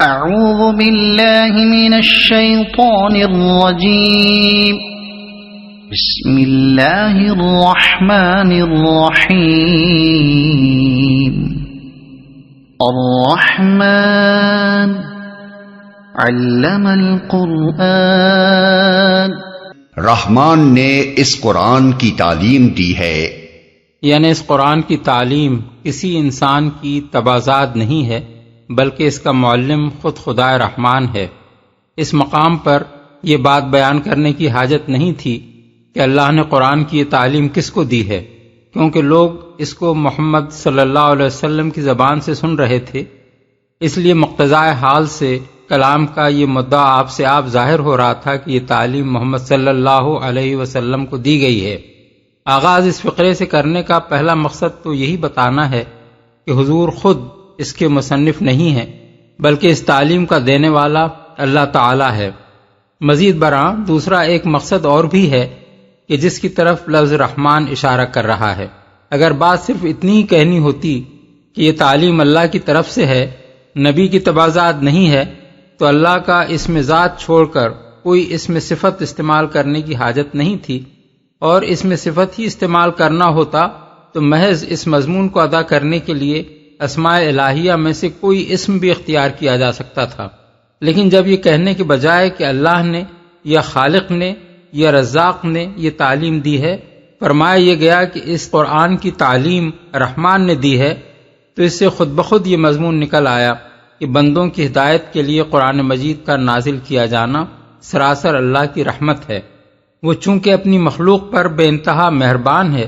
اعوذ باللہ من الشیطان الرجیم بسم اللہ الرحمن الرحیم الرحمن علم القرآن، رحمان نے اس قرآن کی تعلیم دی ہے، یعنی اس قرآن کی تعلیم کسی انسان کی تبازات نہیں ہے بلکہ اس کا معلم خود خدا رحمان ہے۔ اس مقام پر یہ بات بیان کرنے کی حاجت نہیں تھی کہ اللہ نے قرآن کی یہ تعلیم کس کو دی ہے، کیونکہ لوگ اس کو محمد صلی اللہ علیہ وسلم کی زبان سے سن رہے تھے، اس لیے مقتضائے حال سے کلام کا یہ مدعا آپ سے آپ ظاہر ہو رہا تھا کہ یہ تعلیم محمد صلی اللہ علیہ وسلم کو دی گئی ہے۔ آغاز اس فقرے سے کرنے کا پہلا مقصد تو یہی بتانا ہے کہ حضور خود اس کے مصنف نہیں ہیں بلکہ اس تعلیم کا دینے والا اللہ تعالی ہے۔ مزید برآں دوسرا ایک مقصد اور بھی ہے کہ جس کی طرف لفظ رحمان اشارہ کر رہا ہے۔ اگر بات صرف اتنی ہی کہنی ہوتی کہ یہ تعلیم اللہ کی طرف سے ہے، نبی کی تبازات نہیں ہے، تو اللہ کا اسم ذات چھوڑ کر کوئی اسم صفت استعمال کرنے کی حاجت نہیں تھی، اور اسم صفت ہی استعمال کرنا ہوتا تو محض اس مضمون کو ادا کرنے کے لیے اسماء الہیہ میں سے کوئی اسم بھی اختیار کیا جا سکتا تھا۔ لیکن جب یہ کہنے کے بجائے کہ اللہ نے یا خالق نے یا رزاق نے یہ تعلیم دی ہے، فرمایا یہ گیا کہ اس قرآن کی تعلیم رحمان نے دی ہے، تو اس سے خود بخود یہ مضمون نکل آیا کہ بندوں کی ہدایت کے لیے قرآن مجید کا نازل کیا جانا سراسر اللہ کی رحمت ہے۔ وہ چونکہ اپنی مخلوق پر بے انتہا مہربان ہے،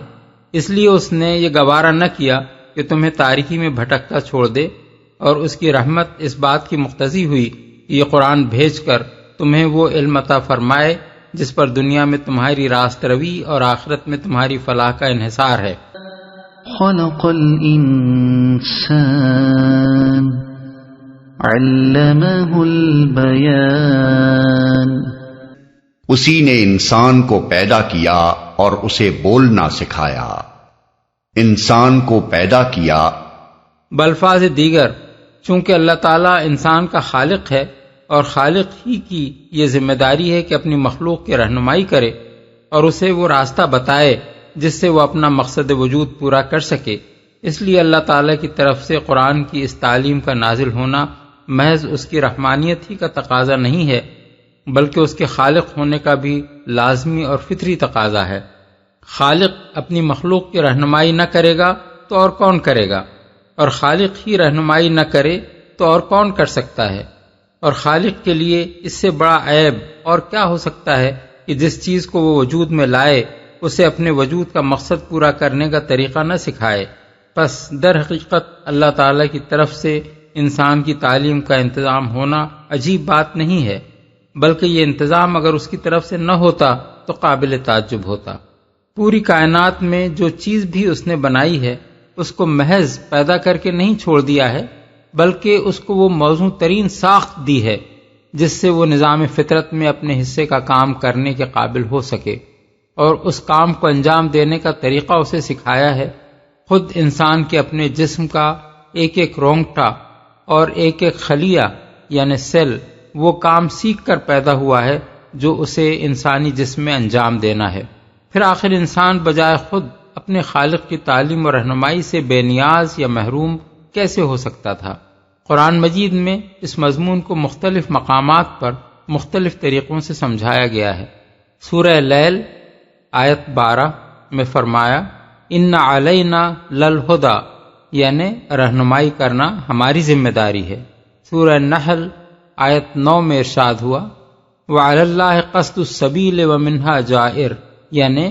اس لیے اس نے یہ گوارا نہ کیا کہ تمہیں تاریکی میں بھٹکتا چھوڑ دے، اور اس کی رحمت اس بات کی مقتضی ہوئی کہ یہ قرآن بھیج کر تمہیں وہ علم عطا فرمائے جس پر دنیا میں تمہاری راست روی اور آخرت میں تمہاری فلاح کا انحصار ہے۔ خلق الانسان علمہ البیان، اسی نے انسان کو پیدا کیا اور اسے بولنا سکھایا۔ انسان کو پیدا کیا، بالفاظ دیگر چونکہ اللہ تعالیٰ انسان کا خالق ہے اور خالق ہی کی یہ ذمہ داری ہے کہ اپنی مخلوق کی رہنمائی کرے اور اسے وہ راستہ بتائے جس سے وہ اپنا مقصد وجود پورا کر سکے، اس لیے اللہ تعالیٰ کی طرف سے قرآن کی اس تعلیم کا نازل ہونا محض اس کی رحمانیت ہی کا تقاضا نہیں ہے بلکہ اس کے خالق ہونے کا بھی لازمی اور فطری تقاضا ہے۔ خالق اپنی مخلوق کی رہنمائی نہ کرے گا تو اور کون کرے گا، اور خالق ہی رہنمائی نہ کرے تو اور کون کر سکتا ہے، اور خالق کے لیے اس سے بڑا عیب اور کیا ہو سکتا ہے کہ جس چیز کو وہ وجود میں لائے اسے اپنے وجود کا مقصد پورا کرنے کا طریقہ نہ سکھائے۔ پس در حقیقت اللہ تعالیٰ کی طرف سے انسان کی تعلیم کا انتظام ہونا عجیب بات نہیں ہے، بلکہ یہ انتظام اگر اس کی طرف سے نہ ہوتا تو قابل تعجب ہوتا۔ پوری کائنات میں جو چیز بھی اس نے بنائی ہے اس کو محض پیدا کر کے نہیں چھوڑ دیا ہے بلکہ اس کو وہ موزوں ترین ساخت دی ہے جس سے وہ نظام فطرت میں اپنے حصے کا کام کرنے کے قابل ہو سکے، اور اس کام کو انجام دینے کا طریقہ اسے سکھایا ہے۔ خود انسان کے اپنے جسم کا ایک ایک رونگٹا اور ایک ایک خلیہ یعنی سیل وہ کام سیکھ کر پیدا ہوا ہے جو اسے انسانی جسم میں انجام دینا ہے۔ پھر آخر انسان بجائے خود اپنے خالق کی تعلیم و رہنمائی سے بے نیاز یا محروم کیسے ہو سکتا تھا؟ قرآن مجید میں اس مضمون کو مختلف مقامات پر مختلف طریقوں سے سمجھایا گیا ہے۔ سورہ لیل آیت 12 میں فرمایا ان علینا للہدی، یعنی رہنمائی کرنا ہماری ذمہ داری ہے۔ سورہ نحل آیت 9 میں ارشاد ہوا وعلی اللہ قصد السبیل ومنہا جائر، یعنی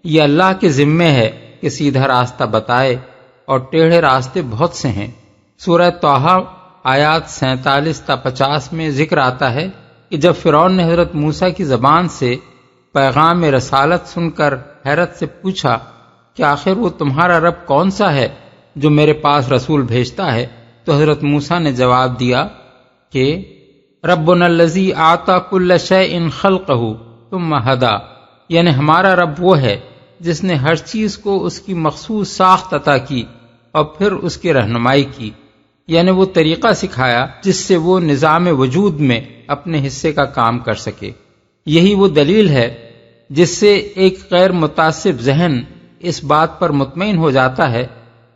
یہ اللہ کے ذمے ہے کہ سیدھا راستہ بتائے اور ٹیڑھے راستے بہت سے ہیں۔ سورہ طٰہٰ آیات 47 تا 50 میں ذکر آتا ہے کہ جب فرعون نے حضرت موسیٰ کی زبان سے پیغام رسالت سن کر حیرت سے پوچھا کہ آخر وہ تمہارا رب کون سا ہے جو میرے پاس رسول بھیجتا ہے، تو حضرت موسیٰ نے جواب دیا کہ ربنا الذی اعطی کل شیء خلقہ ثم ہدی، یعنی ہمارا رب وہ ہے جس نے ہر چیز کو اس کی مخصوص ساخت عطا کی اور پھر اس کی رہنمائی کی، یعنی وہ طریقہ سکھایا جس سے وہ نظام وجود میں اپنے حصے کا کام کر سکے۔ یہی وہ دلیل ہے جس سے ایک غیر متعصب ذہن اس بات پر مطمئن ہو جاتا ہے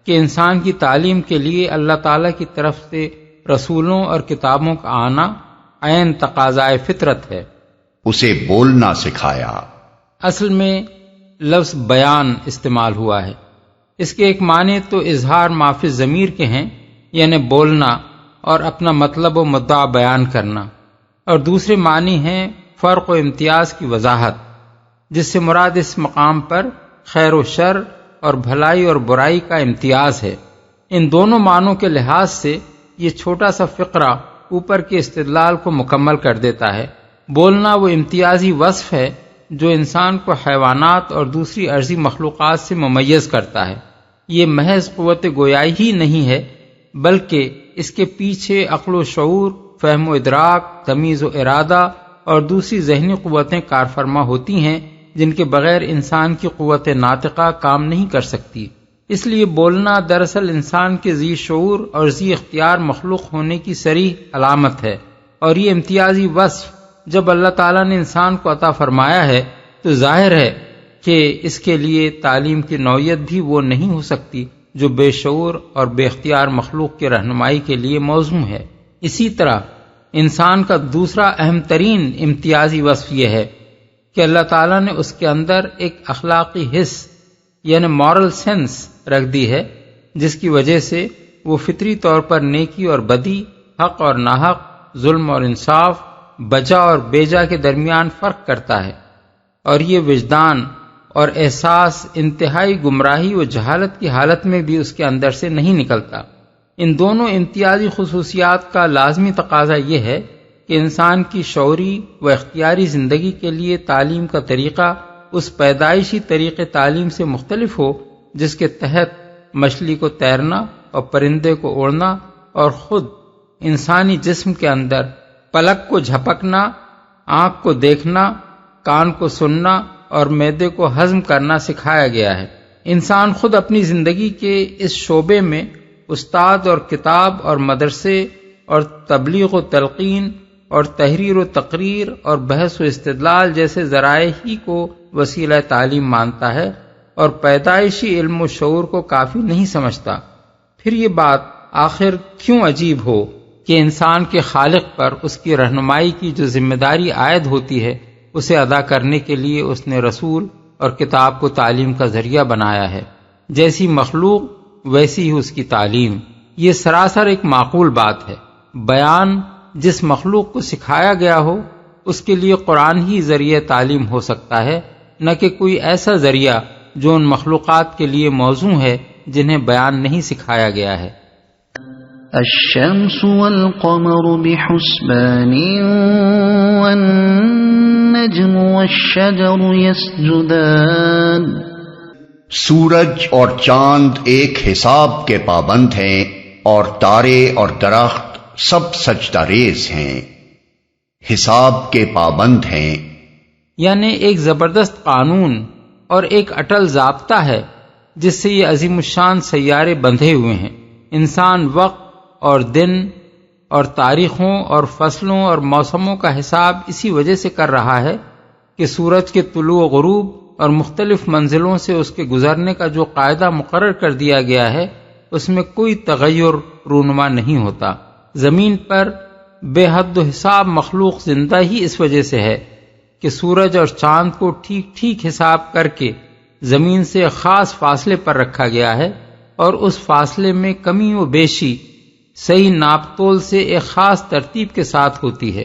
کہ انسان کی تعلیم کے لیے اللہ تعالی کی طرف سے رسولوں اور کتابوں کا آنا عین تقاضائے فطرت ہے۔ اسے بولنا سکھایا۔ اصل میں لفظ بیان استعمال ہوا ہے۔ اس کے ایک معنی تو اظہار ما فی الضمیر کے ہیں، یعنی بولنا اور اپنا مطلب و مدعا بیان کرنا، اور دوسرے معنی ہیں فرق و امتیاز کی وضاحت، جس سے مراد اس مقام پر خیر و شر اور بھلائی اور برائی کا امتیاز ہے۔ ان دونوں معنوں کے لحاظ سے یہ چھوٹا سا فقرہ اوپر کے استدلال کو مکمل کر دیتا ہے۔ بولنا وہ امتیازی وصف ہے جو انسان کو حیوانات اور دوسری ارضی مخلوقات سے ممیز کرتا ہے۔ یہ محض قوت گویائی ہی نہیں ہے، بلکہ اس کے پیچھے عقل و شعور، فہم و ادراک، تمیز و ارادہ اور دوسری ذہنی قوتیں کارفرما ہوتی ہیں جن کے بغیر انسان کی قوت ناطقہ کام نہیں کر سکتی۔ اس لیے بولنا دراصل انسان کے ذی شعور اور ذی اختیار مخلوق ہونے کی صریح علامت ہے، اور یہ امتیازی وصف جب اللہ تعالیٰ نے انسان کو عطا فرمایا ہے تو ظاہر ہے کہ اس کے لیے تعلیم کی نوعیت بھی وہ نہیں ہو سکتی جو بے شعور اور بے اختیار مخلوق کی رہنمائی کے لیے موزوں ہے۔ اسی طرح انسان کا دوسرا اہم ترین امتیازی وصف یہ ہے کہ اللہ تعالیٰ نے اس کے اندر ایک اخلاقی حس یعنی مورل سینس رکھ دی ہے، جس کی وجہ سے وہ فطری طور پر نیکی اور بدی، حق اور ناحق، ظلم اور انصاف، بجا اور بیجا کے درمیان فرق کرتا ہے، اور یہ وجدان اور احساس انتہائی گمراہی و جہالت کی حالت میں بھی اس کے اندر سے نہیں نکلتا۔ ان دونوں امتیازی خصوصیات کا لازمی تقاضا یہ ہے کہ انسان کی شعوری و اختیاری زندگی کے لیے تعلیم کا طریقہ اس پیدائشی طریقے تعلیم سے مختلف ہو جس کے تحت مچھلی کو تیرنا اور پرندے کو اڑنا اور خود انسانی جسم کے اندر پلک کو جھپکنا، آنکھ کو دیکھنا، کان کو سننا اور معدے کو ہضم کرنا سکھایا گیا ہے۔ انسان خود اپنی زندگی کے اس شعبے میں استاد اور کتاب اور مدرسے اور تبلیغ و تلقین اور تحریر و تقریر اور بحث و استدلال جیسے ذرائع ہی کو وسیلہ تعلیم مانتا ہے اور پیدائشی علم و شعور کو کافی نہیں سمجھتا۔ پھر یہ بات آخر کیوں عجیب ہو کہ انسان کے خالق پر اس کی رہنمائی کی جو ذمہ داری عائد ہوتی ہے اسے ادا کرنے کے لیے اس نے رسول اور کتاب کو تعلیم کا ذریعہ بنایا ہے۔ جیسی مخلوق ویسی ہی اس کی تعلیم، یہ سراسر ایک معقول بات ہے۔ بیان جس مخلوق کو سکھایا گیا ہو اس کے لیے قرآن ہی ذریعہ تعلیم ہو سکتا ہے، نہ کہ کوئی ایسا ذریعہ جو ان مخلوقات کے لیے موزوں ہے جنہیں بیان نہیں سکھایا گیا ہے۔ الشمس والقمر بحسبان والنجم والشجر يسجدان۔ سورج اور چاند ایک حساب کے پابند ہیں اور تارے اور درخت سب سجدہ ریز ہیں، حساب کے پابند ہیں۔ یعنی ایک زبردست قانون اور ایک اٹل ضابطہ ہے جس سے یہ عظیم الشان سیارے بندھے ہوئے ہیں۔ انسان وقت اور دن اور تاریخوں اور فصلوں اور موسموں کا حساب اسی وجہ سے کر رہا ہے کہ سورج کے طلوع و غروب اور مختلف منزلوں سے اس کے گزرنے کا جو قاعدہ مقرر کر دیا گیا ہے اس میں کوئی تغیر رونما نہیں ہوتا۔ زمین پر بے حد و حساب مخلوق زندہ ہی اس وجہ سے ہے کہ سورج اور چاند کو ٹھیک ٹھیک حساب کر کے زمین سے خاص فاصلے پر رکھا گیا ہے، اور اس فاصلے میں کمی و بیشی صحیح ناپ تول سے ایک خاص ترتیب کے ساتھ ہوتی ہے،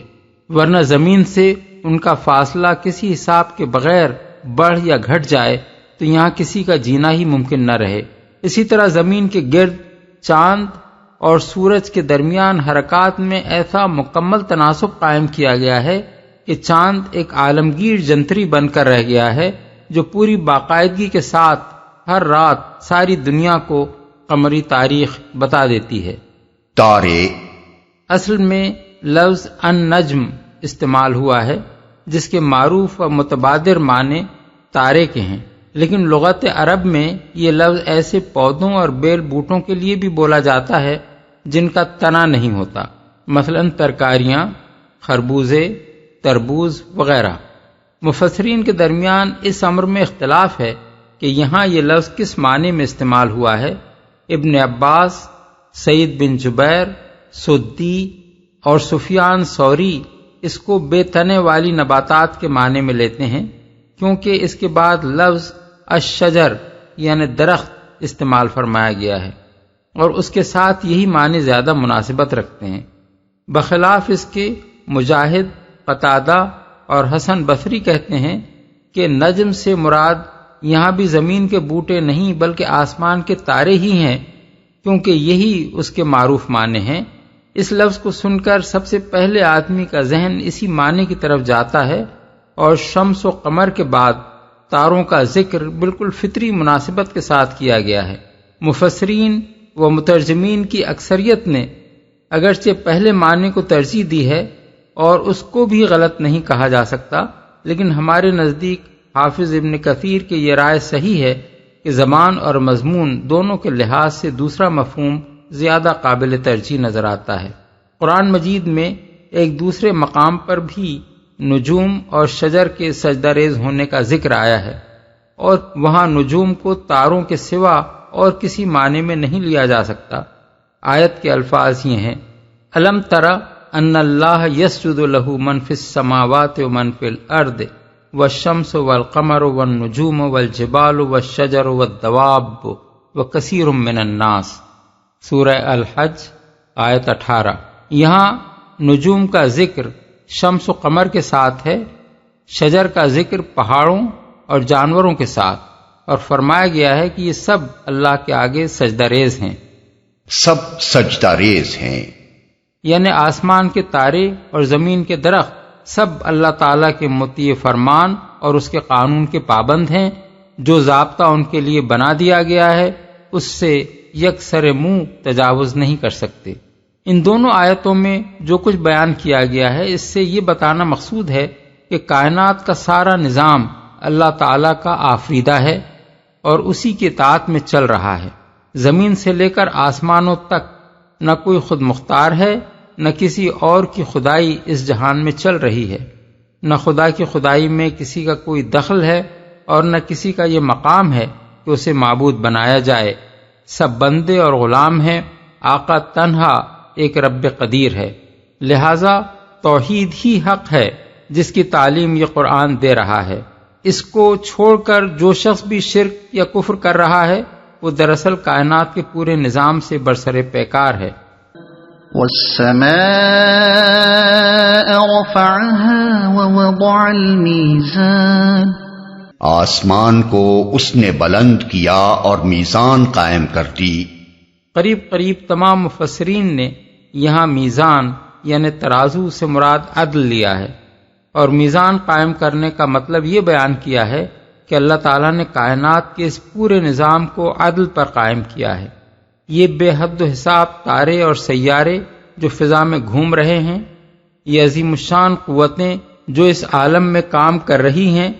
ورنہ زمین سے ان کا فاصلہ کسی حساب کے بغیر بڑھ یا گھٹ جائے تو یہاں کسی کا جینا ہی ممکن نہ رہے۔ اسی طرح زمین کے گرد چاند اور سورج کے درمیان حرکات میں ایسا مکمل تناسب قائم کیا گیا ہے کہ چاند ایک عالمگیر جنتری بن کر رہ گیا ہے جو پوری باقاعدگی کے ساتھ ہر رات ساری دنیا کو قمری تاریخ بتا دیتی ہے۔ تارے اصل میں لفظ النجم استعمال ہوا ہے جس کے معروف و متبادر معنی تارے کے ہیں، لیکن لغت عرب میں یہ لفظ ایسے پودوں اور بیل بوٹوں کے لیے بھی بولا جاتا ہے جن کا تنا نہیں ہوتا، مثلا ترکاریاں، خربوزے، تربوز وغیرہ۔ مفسرین کے درمیان اس امر میں اختلاف ہے کہ یہاں یہ لفظ کس معنی میں استعمال ہوا ہے۔ ابن عباس، سعید بن جبیر، سدی اور سفیان ثوری اس کو بے تنے والی نباتات کے معنی میں لیتے ہیں، کیونکہ اس کے بعد لفظ الشجر یعنی درخت استعمال فرمایا گیا ہے، اور اس کے ساتھ یہی معنی زیادہ مناسبت رکھتے ہیں۔ بخلاف اس کے مجاہد، قتادہ اور حسن بصری کہتے ہیں کہ نجم سے مراد یہاں بھی زمین کے بوٹے نہیں بلکہ آسمان کے تارے ہی ہیں، کیونکہ یہی اس کے معروف معنی ہیں۔ اس لفظ کو سن کر سب سے پہلے آدمی کا ذہن اسی معنی کی طرف جاتا ہے، اور شمس و قمر کے بعد تاروں کا ذکر بالکل فطری مناسبت کے ساتھ کیا گیا ہے۔ مفسرین و مترجمین کی اکثریت نے اگرچہ پہلے معنی کو ترجیح دی ہے اور اس کو بھی غلط نہیں کہا جا سکتا، لیکن ہمارے نزدیک حافظ ابن کثیر کی یہ رائے صحیح ہے کہ زبان اور مضمون دونوں کے لحاظ سے دوسرا مفہوم زیادہ قابل ترجیح نظر آتا ہے۔ قرآن مجید میں ایک دوسرے مقام پر بھی نجوم اور شجر کے سجدہ ریز ہونے کا ذکر آیا ہے، اور وہاں نجوم کو تاروں کے سوا اور کسی معنی میں نہیں لیا جا سکتا۔ آیت کے الفاظ یہ ہیں: الم تری ان اللہ یسجد لہ من فی السماوات ومن فی الارض والشمس والقمر والنجوم والجبال والشجر والدواب وکثیر من الناس۔ سورہ الحج آیت 18۔ یہاں نجوم کا ذکر شمس و قمر کے ساتھ ہے، شجر کا ذکر پہاڑوں اور جانوروں کے ساتھ، اور فرمایا گیا ہے کہ یہ سب اللہ کے آگے سجدہ ریز ہیں۔ سب سجدہ ریز ہیں، یعنی آسمان کے تارے اور زمین کے درخت سب اللہ تعالیٰ کے مطیع فرمان اور اس کے قانون کے پابند ہیں۔ جو ضابطہ ان کے لیے بنا دیا گیا ہے اس سے یکسر منہ تجاوز نہیں کر سکتے۔ ان دونوں آیتوں میں جو کچھ بیان کیا گیا ہے اس سے یہ بتانا مقصود ہے کہ کائنات کا سارا نظام اللہ تعالیٰ کا آفریدہ ہے اور اسی کی اطاعت میں چل رہا ہے۔ زمین سے لے کر آسمانوں تک نہ کوئی خود مختار ہے، نہ کسی اور کی خدائی اس جہان میں چل رہی ہے، نہ خدا کی خدائی میں کسی کا کوئی دخل ہے، اور نہ کسی کا یہ مقام ہے کہ اسے معبود بنایا جائے۔ سب بندے اور غلام ہیں، آقا تنہا ایک رب قدیر ہے، لہذا توحید ہی حق ہے جس کی تعلیم یہ قرآن دے رہا ہے۔ اس کو چھوڑ کر جو شخص بھی شرک یا کفر کر رہا ہے وہ دراصل کائنات کے پورے نظام سے برسر پیکار ہے۔ والسماء رفعها ووضع الميزان، آسمان کو اس نے بلند کیا اور میزان قائم کر دی۔ قریب تمام مفسرین نے یہاں میزان یعنی ترازو سے مراد عدل لیا ہے، اور میزان قائم کرنے کا مطلب یہ بیان کیا ہے کہ اللہ تعالیٰ نے کائنات کے اس پورے نظام کو عدل پر قائم کیا ہے۔ یہ بے حد و حساب تارے اور سیارے جو فضا میں گھوم رہے ہیں، یہ عظیم الشان قوتیں جو اس عالم میں کام کر رہی ہیں،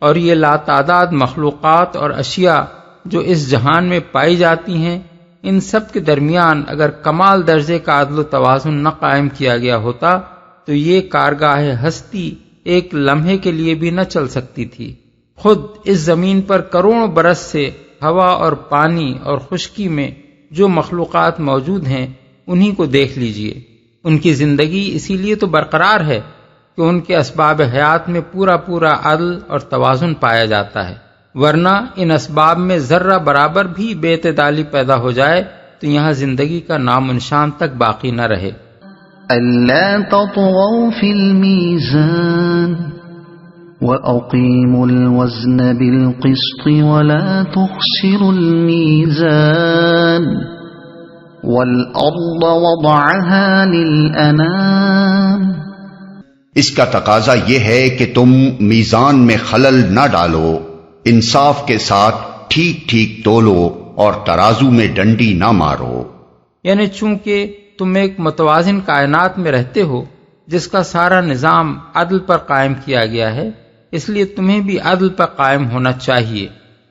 اور یہ لاتعداد مخلوقات اور اشیاء جو اس جہان میں پائی جاتی ہیں، ان سب کے درمیان اگر کمال درجے کا عدل و توازن نہ قائم کیا گیا ہوتا تو یہ کارگاہ ہستی ایک لمحے کے لیے بھی نہ چل سکتی تھی۔ خود اس زمین پر کروڑوں برس سے ہوا اور پانی اور خشکی میں جو مخلوقات موجود ہیں انہی کو دیکھ لیجئے۔ ان کی زندگی اسی لیے تو برقرار ہے کہ ان کے اسباب حیات میں پورا عدل اور توازن پایا جاتا ہے، ورنہ ان اسباب میں ذرہ برابر بھی بے اعتدالی پیدا ہو جائے تو یہاں زندگی کا نام و نشان تک باقی نہ رہے۔ أَلَّا تَطْغَوْا فِي الْمِيزَانِ وَأَقِيمُوا الْوَزْنَ بِالْقِسْطِ وَلَا تُخْسِرُوا الْمِيزَانَ وَالْأَرْضَ وَضَعَهَا لِلْأَنَامِ۔ اس کا تقاضا یہ ہے کہ تم میزان میں خلل نہ ڈالو، انصاف کے ساتھ ٹھیک ٹھیک تولو اور ترازو میں ڈنڈی نہ مارو۔ یعنی چونکہ تم ایک متوازن کائنات میں رہتے ہو جس کا سارا نظام عدل پر قائم کیا گیا ہے، اس لیے تمہیں بھی عدل پر قائم ہونا چاہیے۔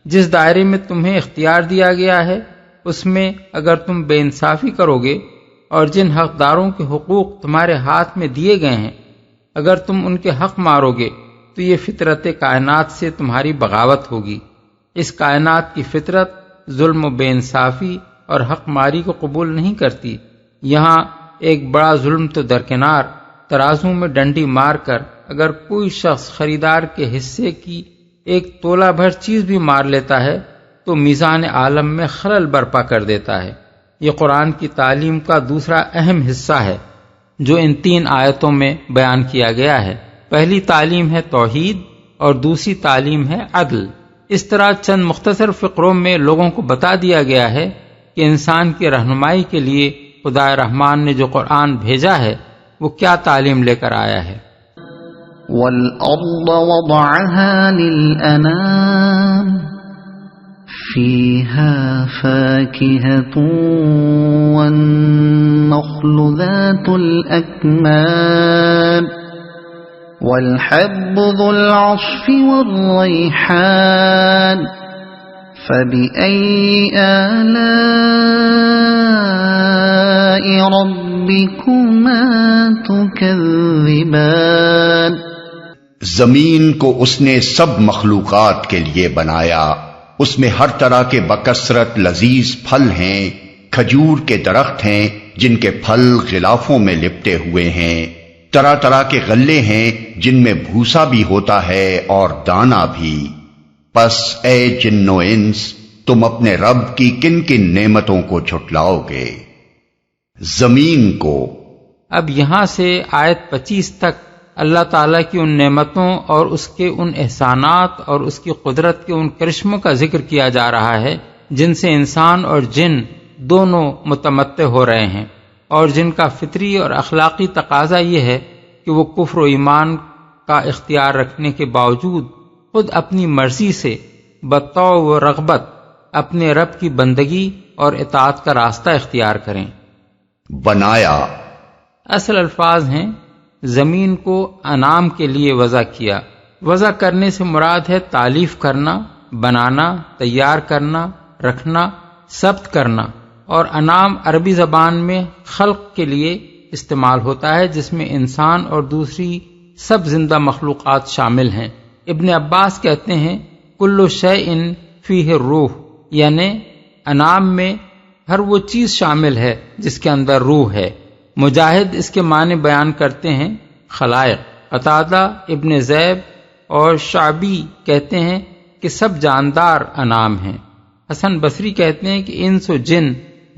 جس دائرے میں تمہیں اختیار دیا گیا ہے اس میں اگر تم بے انصافی کرو گے اور جن حقداروں کے حقوق تمہارے ہاتھ میں دیے گئے ہیں، اگر تم ان کے حق مارو گے تو یہ فطرت کائنات سے تمہاری بغاوت ہوگی۔ اس کائنات کی فطرت ظلم و بے انصافی اور حق ماری کو قبول نہیں کرتی۔ یہاں ایک بڑا ظلم تو درکنار، ترازو میں ڈنڈی مار کر اگر کوئی شخص خریدار کے حصے کی ایک تولہ بھر چیز بھی مار لیتا ہے تو میزان عالم میں خلل برپا کر دیتا ہے۔ یہ قرآن کی تعلیم کا دوسرا اہم حصہ ہے جو ان 3 آیتوں میں بیان کیا گیا ہے۔ پہلی تعلیم ہے توحید اور دوسری تعلیم ہے عدل۔ اس طرح چند مختصر فقروں میں لوگوں کو بتا دیا گیا ہے کہ انسان کی رہنمائی کے لیے خدا رحمان نے جو قرآن بھیجا ہے وہ کیا تعلیم لے کر آیا ہے۔ وَالْأَرْضَ وَضَعَهَا لِلْأَنَامِ فِيهَا فَاكِهَةٌ وَالنَّخْلُ ذَاتُ الْأَكْمَامِ وَالْحَبُّ ذُو الْعَصْفِ وَالرَّيْحَانُ فَبِأَيِّ آلَاءِ رَبِّكُمَا تُكَذِّبَانِ۔ زمین کو اس نے سب مخلوقات کے لیے بنایا، اس میں ہر طرح کے بکثرت لذیذ پھل ہیں، کھجور کے درخت ہیں جن کے پھل غلافوں میں لپٹے ہوئے ہیں، طرح طرح کے غلے ہیں جن میں بھوسا بھی ہوتا ہے اور دانا بھی۔ پس اے جن و انس، تم اپنے رب کی کن کن نعمتوں کو جھٹلاؤ گے؟ زمین کو۔ اب یہاں سے آیت 25 تک اللہ تعالیٰ کی ان نعمتوں اور اس کے ان احسانات اور اس کی قدرت کے ان کرشموں کا ذکر کیا جا رہا ہے جن سے انسان اور جن دونوں متمتع ہو رہے ہیں، اور جن کا فطری اور اخلاقی تقاضا یہ ہے کہ وہ کفر و ایمان کا اختیار رکھنے کے باوجود خود اپنی مرضی سے بطوع و رغبت اپنے رب کی بندگی اور اطاعت کا راستہ اختیار کریں۔ بنایا اصل الفاظ ہیں زمین کو انعام کے لیے وضع کیا۔ وضع کرنے سے مراد ہے تالیف کرنا، بنانا، تیار کرنا، رکھنا، ثبت کرنا، اور انعام عربی زبان میں خلق کے لیے استعمال ہوتا ہے جس میں انسان اور دوسری سب زندہ مخلوقات شامل ہیں۔ ابن عباس کہتے ہیں کل شیء فیہ روح، یعنی انعام میں ہر وہ چیز شامل ہے جس کے اندر روح ہے۔ مجاہد اس کے معنی بیان کرتے ہیں خلائق، قتادہ، ابن زیب اور شعبی کہتے ہیں کہ سب جاندار انعام ہیں۔ حسن بصری کہتے ہیں کہ انس و جن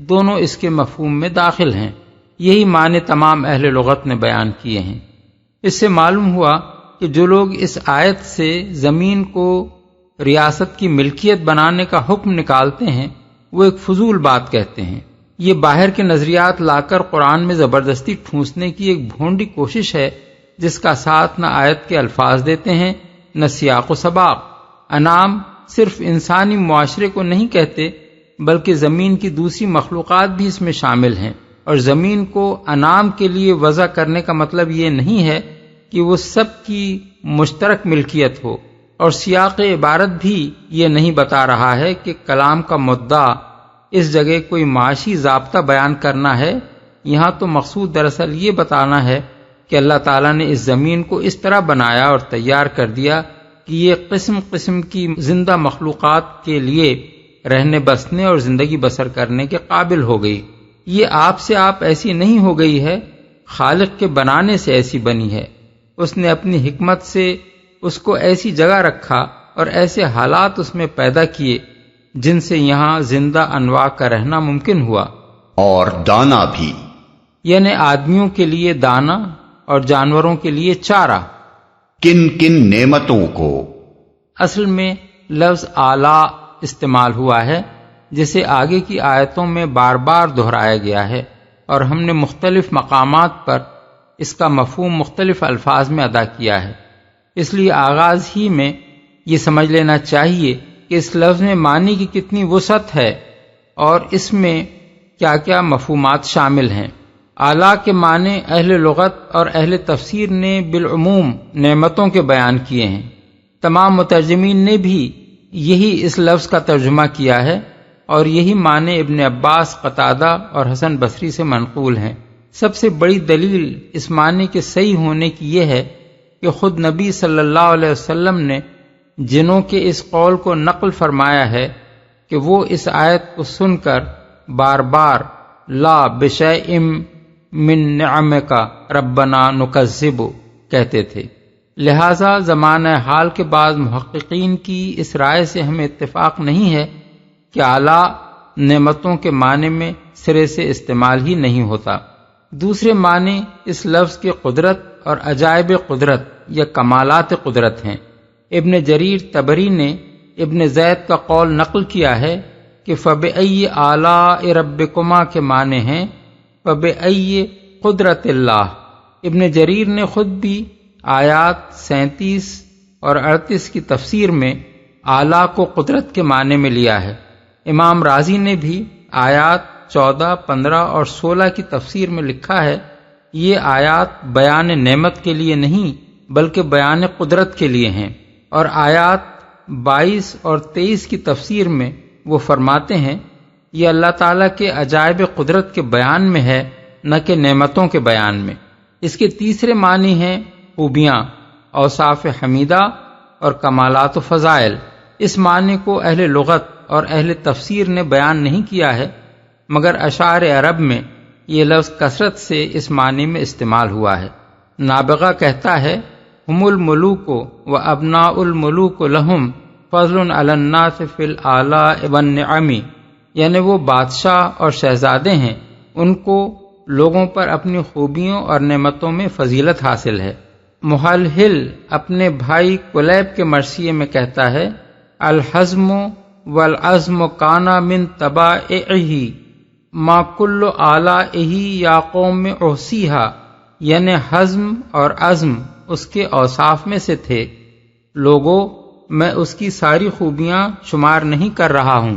دونوں اس کے مفہوم میں داخل ہیں۔ یہی معنی تمام اہل لغت نے بیان کیے ہیں۔ اس سے معلوم ہوا کہ جو لوگ اس آیت سے زمین کو ریاست کی ملکیت بنانے کا حکم نکالتے ہیں وہ ایک فضول بات کہتے ہیں۔ یہ باہر کے نظریات لا کر قرآن میں زبردستی ٹھونسنے کی ایک بھونڈی کوشش ہے جس کا ساتھ نہ آیت کے الفاظ دیتے ہیں نہ سیاق و سباق۔ انعام صرف انسانی معاشرے کو نہیں کہتے بلکہ زمین کی دوسری مخلوقات بھی اس میں شامل ہیں، اور زمین کو انعام کے لیے وضع کرنے کا مطلب یہ نہیں ہے کہ وہ سب کی مشترک ملکیت ہو، اور سیاق عبارت بھی یہ نہیں بتا رہا ہے کہ کلام کا مدعا اس جگہ کوئی معاشی ضابطہ بیان کرنا ہے۔ یہاں تو مقصود دراصل یہ بتانا ہے کہ اللہ تعالیٰ نے اس زمین کو اس طرح بنایا اور تیار کر دیا کہ یہ قسم قسم کی زندہ مخلوقات کے لیے رہنے بسنے اور زندگی بسر کرنے کے قابل ہو گئی۔ یہ آپ سے آپ ایسی نہیں ہو گئی ہے، خالق کے بنانے سے ایسی بنی ہے۔ اس نے اپنی حکمت سے اس کو ایسی جگہ رکھا اور ایسے حالات اس میں پیدا کیے جن سے یہاں زندہ انواع کا رہنا ممکن ہوا۔ اور دانا بھی، یعنی آدمیوں کے لیے دانا اور جانوروں کے لیے چارہ۔ کن کن نعمتوں کو؟ اصل میں لفظ اعلیٰ استعمال ہوا ہے جسے آگے کی آیتوں میں بار بار دہرایا گیا ہے، اور ہم نے مختلف مقامات پر اس کا مفہوم مختلف الفاظ میں ادا کیا ہے۔ اس لیے آغاز ہی میں یہ سمجھ لینا چاہیے کہ اس لفظ میں معنی کی کتنی وسعت ہے اور اس میں کیا کیا مفہومات شامل ہیں۔ اعلیٰ کے معنی اہل لغت اور اہل تفسیر نے بالعموم نعمتوں کے بیان کیے ہیں۔ تمام مترجمین نے بھی یہی اس لفظ کا ترجمہ کیا ہے، اور یہی معنی ابن عباس، قتادہ اور حسن بصری سے منقول ہیں۔ سب سے بڑی دلیل اس معنی کے صحیح ہونے کی یہ ہے کہ خود نبی صلی اللہ علیہ وسلم نے جنوں کے اس قول کو نقل فرمایا ہے کہ وہ اس آیت کو سن کر بار بار لا بشیء من نعمک ربنا نکذب کہتے تھے۔ لہذا زمانہ حال کے بعض محققین کی اس رائے سے ہمیں اتفاق نہیں ہے کہ اعلیٰ نعمتوں کے معنی میں سرے سے استعمال ہی نہیں ہوتا۔ دوسرے معنی اس لفظ کے قدرت اور عجائب قدرت یا کمالات قدرت ہیں۔ ابن جریر طبری نے ابن زید کا قول نقل کیا ہے کہ فَبِأَيِّ آلَاءِ رَبِّكُمَا کے معنی ہیں فَبِأَيِّ قدرت اللہ۔ ابن جریر نے خود بھی آیات 37 اور 38 کی تفسیر میں اعلیٰ کو قدرت کے معنی میں لیا ہے۔ امام رازی نے بھی آیات 14، 15 اور 16 کی تفسیر میں لکھا ہے یہ آیات بیان نعمت کے لیے نہیں بلکہ بیان قدرت کے لیے ہیں، اور آیات 22 اور 23 کی تفسیر میں وہ فرماتے ہیں یہ اللہ تعالیٰ کے عجائب قدرت کے بیان میں ہے نہ کہ نعمتوں کے بیان میں۔ اس کے تیسرے معنی ہیں خوبیاں، اوصاف حمیدہ اور کمالات و فضائل۔ اس معنی کو اہل لغت اور اہل تفسیر نے بیان نہیں کیا ہے، مگر اشعار عرب میں یہ لفظ کثرت سے اس معنی میں استعمال ہوا ہے۔ نابغہ کہتا ہے ہم الملوک و ابناء الملوک لہم فضل علی الناس فی الآلاء والنعم، یعنی وہ بادشاہ اور شہزادے ہیں، ان کو لوگوں پر اپنی خوبیوں اور نعمتوں میں فضیلت حاصل ہے۔ محلحل اپنے بھائی کلیب کے مرثیے میں کہتا ہے الحزم والعزم کانا من طبائعہ ما کل آلائہ یا قوم احصیہا، یعنی حزم اور عزم اس کے اوصاف میں سے تھے، لوگوں میں اس کی ساری خوبیاں شمار نہیں کر رہا ہوں۔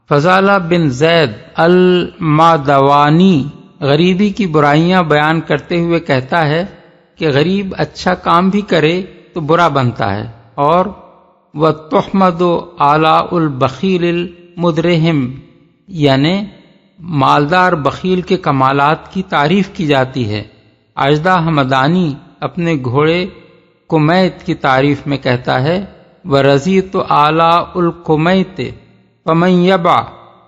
فضالہ بن زید المادوانی غریبی کی برائیاں بیان کرتے ہوئے کہتا ہے کہ غریب اچھا کام بھی کرے تو برا بنتا ہے، اور وَتُحْمَدُ آلاء البخیل المدرہم، یعنی مالدار بخیل کے کمالات کی تعریف کی جاتی ہے۔ اژدھا ہمدانی اپنے گھوڑے کمیت کی تعریف میں کہتا ہے وَرَزِیتُ آلاء الکمیت فَمَن یَبْعَ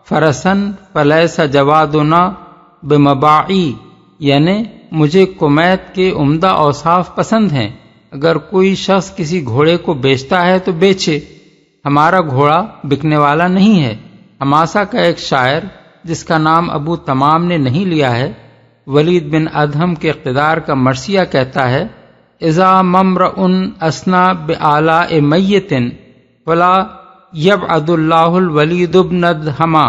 فَرَسًا فَلَیسَ جَوَادُنَا بِمَبَاعِی، یعنی مجھے کمیت کے عمدہ اوصاف پسند ہیں، اگر کوئی شخص کسی گھوڑے کو بیچتا ہے تو بیچے، ہمارا گھوڑا بکنے والا نہیں ہے۔ حماسہ کا ایک شاعر جس کا نام ابو تمام نے نہیں لیا ہے، ولید بن ادہم کے اقتدار کا مرثیہ کہتا ہے اذا ممرؤ اسنا بآلاء میت فلا یبعد اللہ الولید بن ادہما،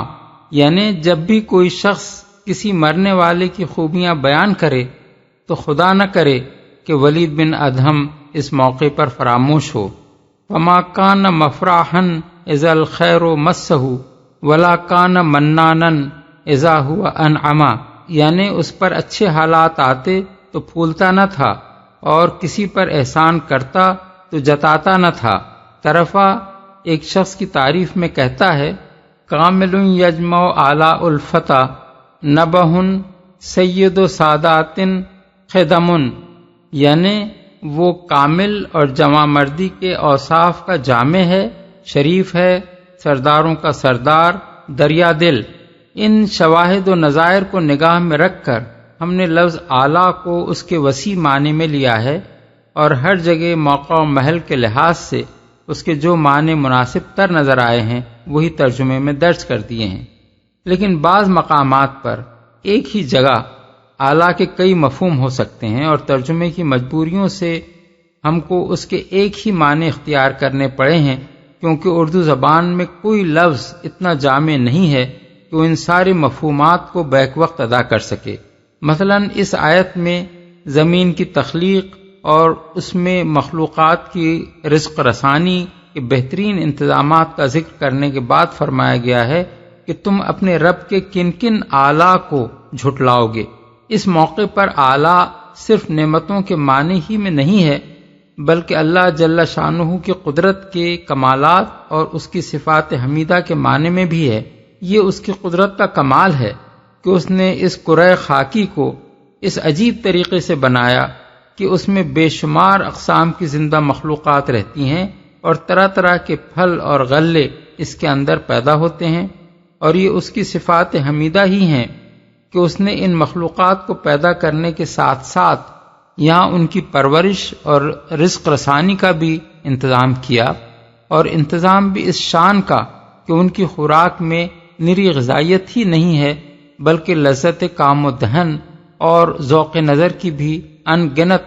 یعنی جب بھی کوئی شخص کسی مرنے والے کی خوبیاں بیان کرے تو خدا نہ کرے کہ ولید بن ادہم اس موقع پر فراموش ہو۔ فما کان مفراحا اذا الخیر مسہ ولا کان منانا اذا ہوا انعما، یعنی اس پر اچھے حالات آتے تو پھولتا نہ تھا، اور کسی پر احسان کرتا تو جتاتا نہ تھا۔ طرفہ ایک شخص کی تعریف میں کہتا ہے کامل یجمع آلاء الفتى نبہ سید و سادات خدم، یعنی وہ کامل اور جوان مردی کے اوصاف کا جامع ہے، شریف ہے، سرداروں کا سردار، دریا دل۔ ان شواہد و نظائر کو نگاہ میں رکھ کر ہم نے لفظ اعلیٰ کو اس کے وسیع معنی میں لیا ہے، اور ہر جگہ موقع و محل کے لحاظ سے اس کے جو معنی مناسب تر نظر آئے ہیں وہی ترجمے میں درج کر دیے ہیں۔ لیکن بعض مقامات پر ایک ہی جگہ اعلیٰ کے کئی مفہوم ہو سکتے ہیں، اور ترجمے کی مجبوریوں سے ہم کو اس کے ایک ہی معنی اختیار کرنے پڑے ہیں، کیونکہ اردو زبان میں کوئی لفظ اتنا جامع نہیں ہے کہ وہ ان سارے مفہومات کو بیک وقت ادا کر سکے۔ مثلا اس آیت میں زمین کی تخلیق اور اس میں مخلوقات کی رزق رسانی کے بہترین انتظامات کا ذکر کرنے کے بعد فرمایا گیا ہے کہ تم اپنے رب کے کن کن اعلیٰ کو جھٹلاؤ گے۔ اس موقع پر اعلیٰ صرف نعمتوں کے معنی ہی میں نہیں ہے، بلکہ اللہ جل شانہ کی قدرت کے کمالات اور اس کی صفات حمیدہ کے معنی میں بھی ہے۔ یہ اس کی قدرت کا کمال ہے کہ اس نے اس کرۂ خاکی کو اس عجیب طریقے سے بنایا کہ اس میں بے شمار اقسام کی زندہ مخلوقات رہتی ہیں اور طرح طرح کے پھل اور غلے اس کے اندر پیدا ہوتے ہیں، اور یہ اس کی صفات حمیدہ ہی ہیں کہ اس نے ان مخلوقات کو پیدا کرنے کے ساتھ ساتھ یہاں ان کی پرورش اور رزق رسانی کا بھی انتظام کیا، اور انتظام بھی اس شان کا کہ ان کی خوراک میں نری غذائیت ہی نہیں ہے بلکہ لذت کام و دہن اور ذوق نظر کی بھی ان گنت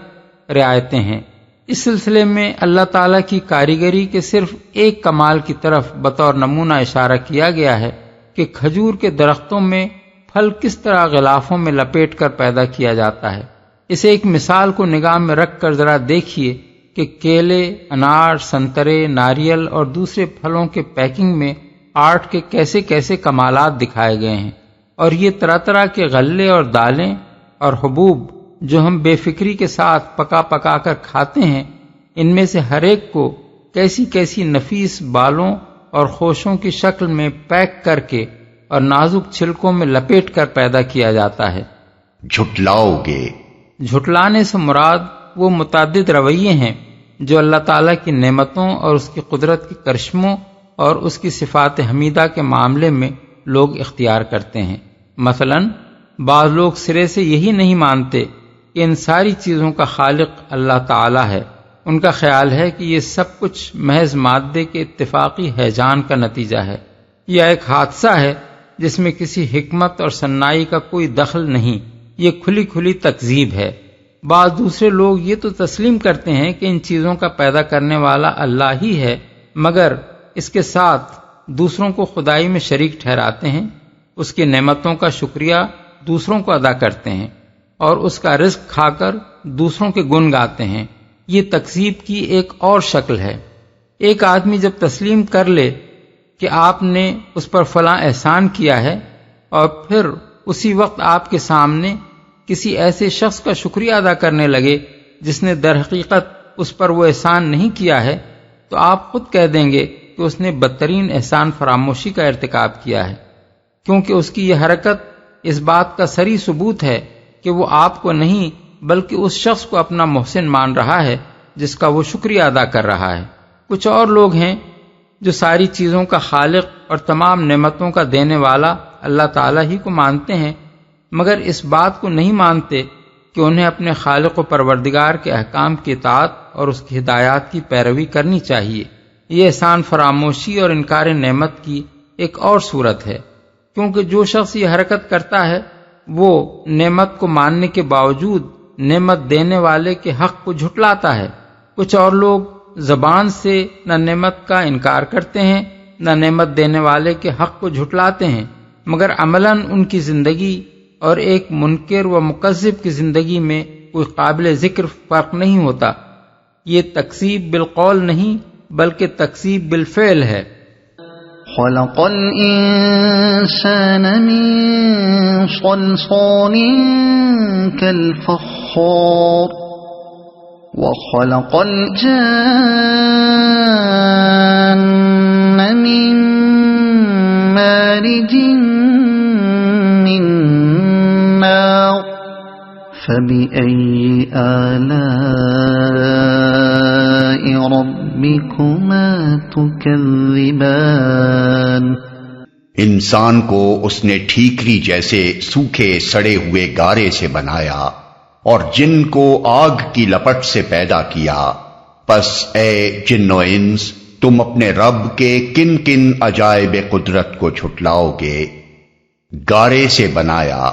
رعایتیں ہیں۔ اس سلسلے میں اللہ تعالیٰ کی کاریگری کے صرف ایک کمال کی طرف بطور نمونہ اشارہ کیا گیا ہے کہ کھجور کے درختوں میں پھل کس طرح غلافوں میں لپیٹ کر پیدا کیا جاتا ہے۔ اس ایک مثال کو نگاہ میں رکھ کر ذرا دیکھیے کہ کیلے، انار، سنترے، ناریل اور دوسرے پھلوں کے پیکنگ میں آرٹ کے کیسے کیسے کمالات دکھائے گئے ہیں، اور یہ طرح طرح کے غلے اور دالیں اور حبوب جو ہم بے فکری کے ساتھ پکا پکا کر کھاتے ہیں، ان میں سے ہر ایک کو کیسی کیسی نفیس بالوں اور خوشوں کی شکل میں پیک کر کے اور نازک چھلکوں میں لپیٹ کر پیدا کیا جاتا ہے۔ جھٹلاؤ گے۔ جھٹلانے سے مراد وہ متعدد رویے ہیں جو اللہ تعالیٰ کی نعمتوں اور اس کی قدرت کے کرشموں اور اس کی صفات حمیدہ کے معاملے میں لوگ اختیار کرتے ہیں۔ مثلا بعض لوگ سرے سے یہی نہیں مانتے کہ ان ساری چیزوں کا خالق اللہ تعالیٰ ہے۔ ان کا خیال ہے کہ یہ سب کچھ محض مادے کے اتفاقی ہیجان کا نتیجہ ہے، یا ایک حادثہ ہے جس میں کسی حکمت اور سنائی کا کوئی دخل نہیں، یہ کھلی کھلی تکذیب ہے۔ بعض دوسرے لوگ یہ تو تسلیم کرتے ہیں کہ ان چیزوں کا پیدا کرنے والا اللہ ہی ہے، مگر اس کے ساتھ دوسروں کو خدائی میں شریک ٹھہراتے ہیں، اس کی نعمتوں کا شکریہ دوسروں کو ادا کرتے ہیں اور اس کا رزق کھا کر دوسروں کے گن گاتے ہیں۔ یہ تکذیب کی ایک اور شکل ہے۔ ایک آدمی جب تسلیم کر لے کہ آپ نے اس پر فلاں احسان کیا ہے اور پھر اسی وقت آپ کے سامنے کسی ایسے شخص کا شکریہ ادا کرنے لگے جس نے در حقیقت اس پر وہ احسان نہیں کیا ہے، تو آپ خود کہہ دیں گے کہ اس نے بدترین احسان فراموشی کا ارتکاب کیا ہے، کیونکہ اس کی یہ حرکت اس بات کا صریح ثبوت ہے کہ وہ آپ کو نہیں بلکہ اس شخص کو اپنا محسن مان رہا ہے جس کا وہ شکریہ ادا کر رہا ہے۔ کچھ اور لوگ ہیں جو ساری چیزوں کا خالق اور تمام نعمتوں کا دینے والا اللہ تعالیٰ ہی کو مانتے ہیں، مگر اس بات کو نہیں مانتے کہ انہیں اپنے خالق و پروردگار کے احکام کی اطاعت اور اس کی ہدایات کی پیروی کرنی چاہیے۔ یہ احسان فراموشی اور انکار نعمت کی ایک اور صورت ہے، کیونکہ جو شخص یہ حرکت کرتا ہے وہ نعمت کو ماننے کے باوجود نعمت دینے والے کے حق کو جھٹلاتا ہے۔ کچھ اور لوگ زبان سے نہ نعمت کا انکار کرتے ہیں نہ نعمت دینے والے کے حق کو جھٹلاتے ہیں، مگر عملاً ان کی زندگی اور ایک منکر و مکذب کی زندگی میں کوئی قابل ذکر فرق نہیں ہوتا۔ یہ تکذیب بالقول نہیں بلکہ تکذیب بالفعل ہے۔ خلق الإنسان من صلصال كالفخار وخلق الجان من مارج من نار فبأي آلاء ربكما تكذبان۔ انسان کو اس نے ٹھیکری جیسے سوکھے سڑے ہوئے گارے سے بنایا اور جن کو آگ کی لپٹ سے پیدا کیا، پس اے جن و انس تم اپنے رب کے کن کن عجائب قدرت کو جھٹلاؤ گے۔ گارے سے بنایا۔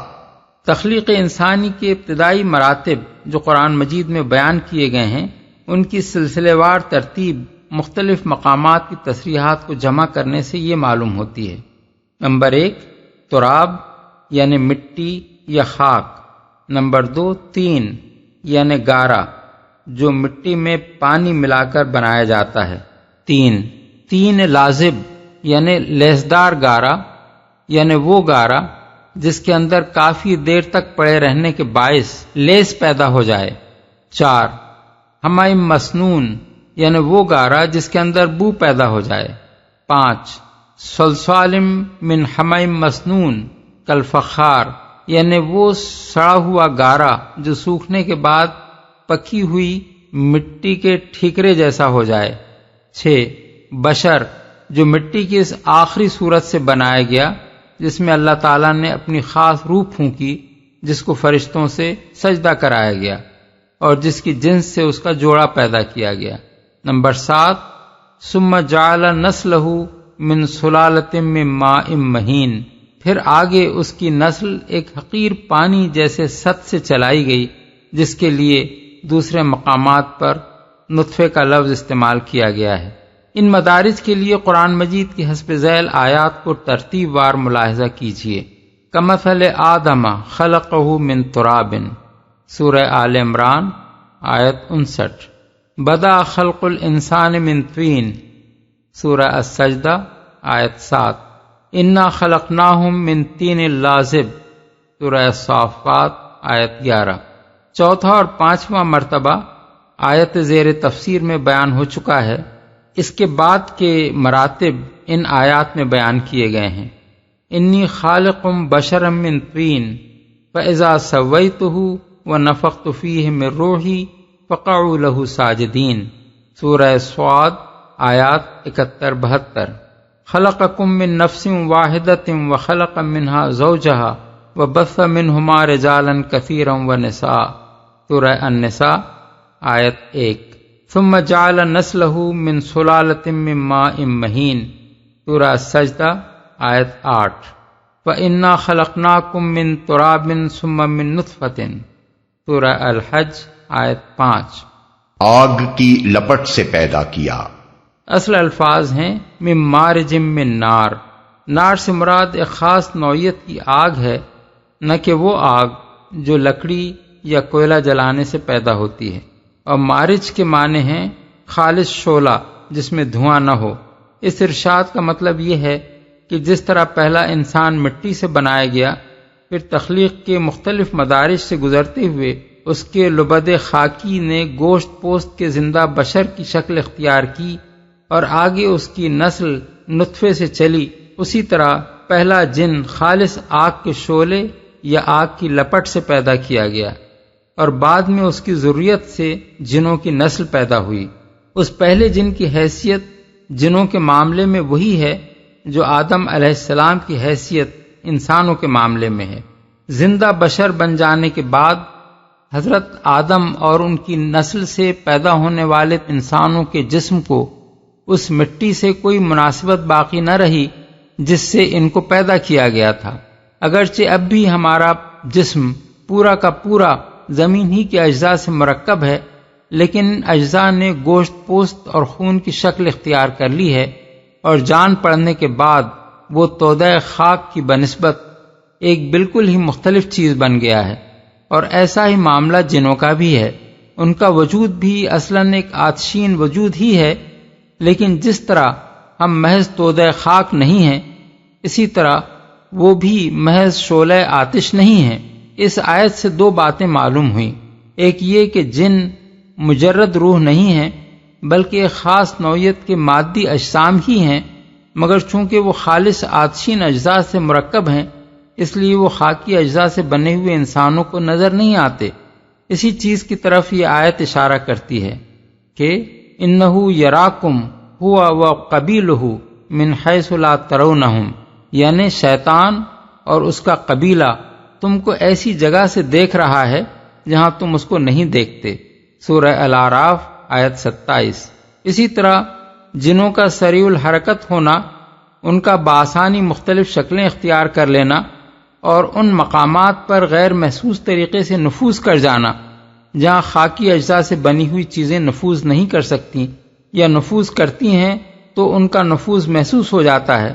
تخلیق انسانی کے ابتدائی مراتب جو قرآن مجید میں بیان کیے گئے ہیں، ان کی سلسلے وار ترتیب مختلف مقامات کی تصریحات کو جمع کرنے سے یہ معلوم ہوتی ہے۔ نمبر 1 تراب یعنی مٹی یا خاک، نمبر 2 طین یعنی گارا جو مٹی میں پانی ملا کر بنایا جاتا ہے، طین لازب یعنی لیسدار گارا یعنی وہ گارا جس کے اندر کافی دیر تک پڑے رہنے کے باعث لیس پیدا ہو جائے۔ 4 حمیم مسنون یعنی وہ گارا جس کے اندر بو پیدا ہو جائے۔ 5 صلصالم من حمیم مسنون کالفخار، یعنی وہ سڑا ہوا گارا جو سوکھنے کے بعد پکی ہوئی مٹی کے ٹھیکرے جیسا ہو جائے۔ 6 بشر، جو مٹی کی اس آخری صورت سے بنایا گیا جس میں اللہ تعالیٰ نے اپنی خاص روح پھونکی، جس کو فرشتوں سے سجدہ کرایا گیا اور جس کی جنس سے اس کا جوڑا پیدا کیا گیا۔ نمبر 7 ثم جعل نسلہ من سلالۃ من ماء مہین، پھر آگے اس کی نسل ایک حقیر پانی جیسے ست سے چلائی گئی، جس کے لیے دوسرے مقامات پر نطفے کا لفظ استعمال کیا گیا ہے۔ ان مدارج کے لیے قرآن مجید کی حسب ذیل آیات کو ترتیب وار ملاحظہ کیجیے۔ کمثل آدم خلقہ من تراب، سورہ آل عمران آیت 59۔ بدا خلق الانسان من طین، سورہ السجدہ آیت 7۔ انا خلقناہم من طین لازب، سورہ الصافات آیت 11۔ چوتھا اور پانچواں مرتبہ آیت زیر تفسیر میں بیان ہو چکا ہے، اس کے بعد کے مراتب ان آیات میں بیان کیے گئے ہیں۔ انی خالق بشرا من طین فاذا سویتہ ونفخت فیہ من روحی فقعوا لہ ساجدین، سورہ صاد آیات 71-72۔ خلقکم من نفس واحدۃ وخلق منها زوجہا وبث منہما رجالا کثیرا ونساء، سورہ النساء آیت 1۔ ثم جعل نسلہ من سلالۃ من ماء مہین، سورہ السجدہ آیت 8۔ وَإِنَّا خَلَقْنَاكُم مِّن تُرَابٍ ثُمَّ مِّن نُطْفَةٍ، سورہ الحج آیت 5۔ آگ کی لپٹ سے پیدا کیا۔ اصل الفاظ ہیں من مارج من نار، نار سے مراد ایک خاص نوعیت کی آگ ہے، نہ کہ وہ آگ جو لکڑی یا کوئلہ جلانے سے پیدا ہوتی ہے، اور مارج کے معنی ہیں خالص شعلہ جس میں دھواں نہ ہو۔ اس ارشاد کا مطلب یہ ہے کہ جس طرح پہلا انسان مٹی سے بنایا گیا، پھر تخلیق کے مختلف مدارج سے گزرتے ہوئے اس کے لبد خاکی نے گوشت پوست کے زندہ بشر کی شکل اختیار کی اور آگے اس کی نسل نطفے سے چلی، اسی طرح پہلا جن خالص آگ کے شعلے یا آگ کی لپٹ سے پیدا کیا گیا اور بعد میں اس کی ذریت سے جنوں کی نسل پیدا ہوئی۔ اس پہلے جن کی حیثیت جنوں کے معاملے میں وہی ہے جو آدم علیہ السلام کی حیثیت انسانوں کے معاملے میں ہے۔ زندہ بشر بن جانے کے بعد حضرت آدم اور ان کی نسل سے پیدا ہونے والے انسانوں کے جسم کو اس مٹی سے کوئی مناسبت باقی نہ رہی جس سے ان کو پیدا کیا گیا تھا۔ اگرچہ اب بھی ہمارا جسم پورا کا پورا زمین ہی کے اجزاء سے مرکب ہے، لیکن اجزاء نے گوشت پوست اور خون کی شکل اختیار کر لی ہے، اور جان پڑنے کے بعد وہ تودہ خاک کی بنسبت ایک بالکل ہی مختلف چیز بن گیا ہے۔ اور ایسا ہی معاملہ جنوں کا بھی ہے، ان کا وجود بھی اصلاً ایک آتشین وجود ہی ہے، لیکن جس طرح ہم محض تودہ خاک نہیں ہیں، اسی طرح وہ بھی محض شعلہ آتش نہیں ہیں۔ اس آیت سے دو باتیں معلوم ہوئیں، ایک یہ کہ جن مجرد روح نہیں ہیں بلکہ ایک خاص نوعیت کے مادی اجسام ہی ہیں، مگر چونکہ وہ خالص آتشین اجزاء سے مرکب ہیں اس لیے وہ خاکی اجزاء سے بنے ہوئے انسانوں کو نظر نہیں آتے۔ اسی چیز کی طرف یہ آیت اشارہ کرتی ہے کہ انہ یراکم ہوا وقبیلہ من حیث لا ترونہم، یعنی شیطان اور اس کا قبیلہ تم کو ایسی جگہ سے دیکھ رہا ہے جہاں تم اس کو نہیں دیکھتے، سورہ الاعراف آیت 27۔ اسی طرح جنوں کا سریع الحرکت ہونا، ان کا بآسانی مختلف شکلیں اختیار کر لینا اور ان مقامات پر غیر محسوس طریقے سے نفوذ کر جانا جہاں خاکی اجزاء سے بنی ہوئی چیزیں نفوذ نہیں کر سکتی، یا نفوذ کرتی ہیں تو ان کا نفوذ محسوس ہو جاتا ہے،